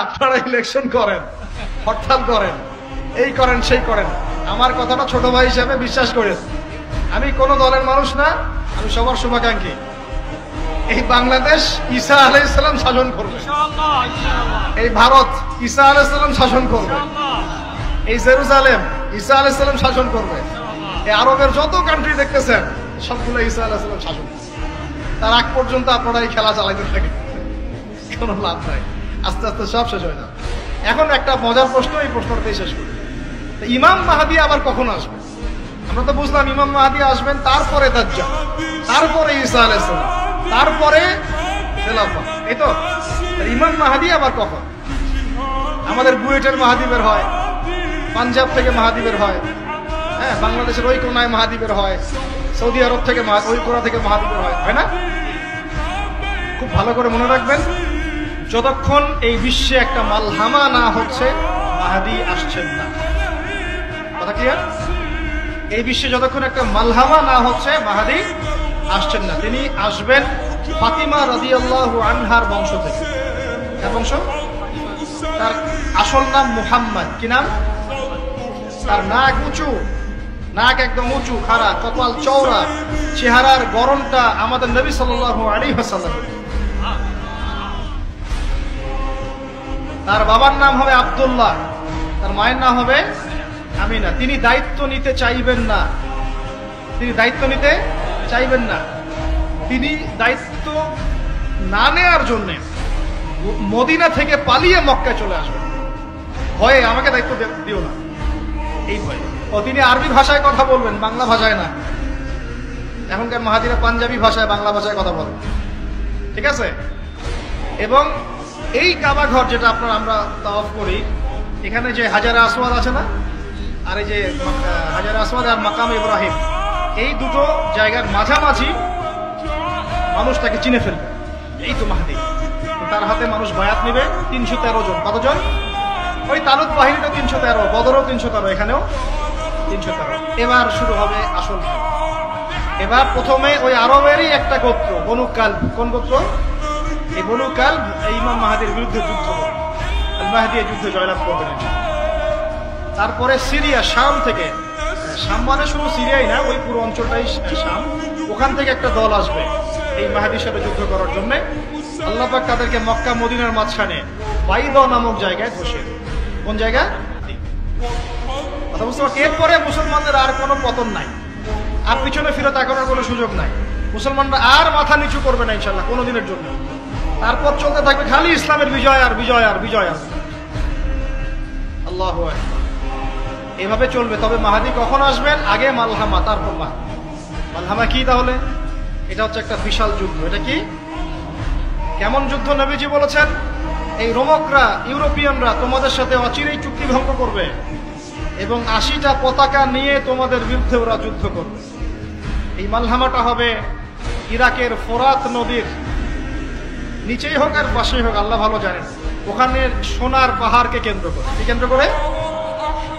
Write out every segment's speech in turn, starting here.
আপনারা ইলেকশন করেন, হরতাল করেন, এই করেন সেই করেন, আমার কথাটা ছোট ভাই হিসেবে বিশ্বাস করেন। আমি কোন দলের মানুষ না, আমি সবার শুভাকাঙ্ক্ষী। এই বাংলাদেশ ঈসা আলাইহিস সালাম শাসন করবে, এই ভারত ঈসা আলাইহিস সালাম শাসন করবে, এই জেরুজালেম ঈসা আলাইহিস সালাম শাসন করবে, এই আরবের যত কান্ট্রি দেখতেছেন সবগুলো ঈসা আলাইহিস সালাম শাসন করবে। তার আগ পর্যন্ত আপনারা এই খেলা চালাইতে থাকেন, কোনো লাভ নাই, আস্তে আস্তে সব শেষ হয়ে যাবে। এখন একটা মজার প্রশ্ন, এই প্রশ্নটাই শেষ করি। ইমাম মাহদী আবার কখন আসবে? আমরা তো বুঝলাম ইমাম মাহদী আসবেন, তারপরে দাজ্জাল, তারপরে ঈসা আলাইহিস সালাম, তারপরে খেলাফত, এই তো। ইমাম মাহদী আবার কখন? আমাদের বুয়েটের মাহদী বের হয়, পাঞ্জাব থেকে মাহদী বের হয়, হ্যাঁ, বাংলাদেশের ওই কোনায় মাহদী বের হয়, সৌদি আরব থেকে ওই কোনা থেকে মাহদী বের হয়, হয় না? খুব ভালো করে মনে রাখবেন, যতক্ষণ এই বিশ্বে একটা মালহামা না হচ্ছে মাহদী আসছেন না। কথা ক্লিয়ার? এই বিশ্বে যতক্ষণ একটা মালহামা না হচ্ছে মাহদী আসছেন না। তিনি আসবেন ফাতিমা রাদিয়াল্লাহু আনহার বংশ থেকে। কার বংশ? তার আসল নাম মুহাম্মদ। কি নাম? তার নাক উঁচু, নাক একদম উঁচু, খাড়া, কপাল চওড়া, চেহারার গড়নটা আমাদের নবী সাল্লাল্লাহু আলাইহি ওয়াসাল্লাম। তার বাবার নাম হবে আব্দুল্লাহ, তার মায়ের নাম হবে আমিনা। তিনি দায়িত্ব নিতে চাইবেন না, তিনি দায়িত্ব নিতে চাইবেন না। তিনি দায়িত্ব না নেওয়ার জন্য মদিনা থেকে পালিয়ে মক্কায় চলে আসবেন, ভয়ে আমাকে দায়িত্ব দিও না, এই ভয়ে। ও তিনি আরবি ভাষায় কথা বলবেন, বাংলা ভাষায় না। এখনকার মাহাদিরা পাঞ্জাবি ভাষায়, বাংলা ভাষায় কথা বলেন, ঠিক আছে? এবং এই কাবা ঘর যেটা আমরা তাওয়াফ করি, এখানে যে হাজারে আসওয়াদ আছে না, আর এই যে হাজারে আসওয়াদ আর মাকাম ইব্রাহিম, এই দুটো জায়গার মাঝামাঝি মানুষ তাকে চিনে ফেলবে, এই তো মাহদী। তার হাতে মানুষ বায়াত নেবে 313 জন। কতজন? ওই তালুত বাহিনীটা 313, বদরও 313, এখানেও 313। এবার শুরু হবে আসল খেলা। এবার প্রথমে ওই আরবেরই একটা গোত্র, বনু কালব। কোন গোত্র? এই বনু কালব এই ইমাম মাহদীর বিরুদ্ধে যুদ্ধ করে, আল মাহদী এই যুদ্ধে জয়লাভ করবেন। তারপরে সিরিয়া, শাম থেকে, শাম মানে শুধু সিরিয়াই না, ওই পুরো অঞ্চলটাই শাম, ওখান থেকে একটা দল আসবে এই মাহদীর সাথে যুদ্ধ করার জন্য। আল্লাহ পাক তাদেরকে মক্কা মদিনার মাঝখানে বাইদা নামক জায়গায় বসে। কোন জায়গা? কথা বুঝতে পারছি? এরপরে মুসলমানদের আর কোনো পতন নাই, আর পিছনে ফিরে তাকানোর কোনো সুযোগ নাই। মুসলমানরা আর মাথা নিচু করবে না ইনশাল্লাহ কোনোদিনের জন্য। তারপর চলতে থাকবে খালি ইসলামের বিজয় আর বিজয় আর বিজয় আর। আল্লাহু আকবার। এভাবে চলবে। তবে মাহদী কখন আসবেন? আগে মালহামা, তারপর মাহদী। মালহামা কি তাহলে? এটা হচ্ছে একটা বিশাল যুদ্ধ। এটা কি? কেমন যুদ্ধ? নবীজি বলেছেন, এই রোমকরা, ইউরোপিয়ানরা তোমাদের সাথে অচিরেই চুক্তি ভঙ্গ করবে এবং 80টা পতাকা নিয়ে তোমাদের বিরুদ্ধে ওরা যুদ্ধ করবে। এই মালহামাটা হবে ইরাকের ফোরাত নদীর নিচেই হোক আর পাশেই হোক, আল্লাহ ভালো জানেন। ওখানে সোনার পাহাড়কে কেন্দ্র করে। কি কেন্দ্র করে?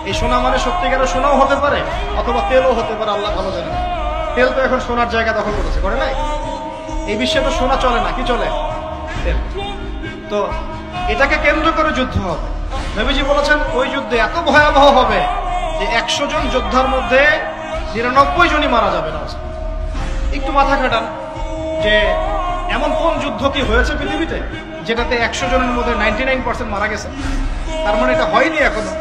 এই সোনা মানে সত্যিকারের সোনাও হতে পারে, অথবা তেলও হতে পারে, আল্লাহ ভালো জানেন। তেল তো এখন সোনার জায়গা দখল করেছে, করে নাই? এই বিশ্বে তো সোনা চলে না, কি চলে? তেল। তো এটাকে কেন্দ্র করে যুদ্ধ হবে। নবীজি বলেছেন ওই যুদ্ধে এত ভয়াবহ হবে যে 100 জন যোদ্ধার মধ্যে 99 জনই মারা যাবে না। একটু মাথা খাটান যে এমন কোন যুদ্ধ কি হয়েছে পৃথিবীতে যেটাতে 100 জনের মধ্যে 99% মারা গেছে? তার মানে এটা হয়নি এখনো।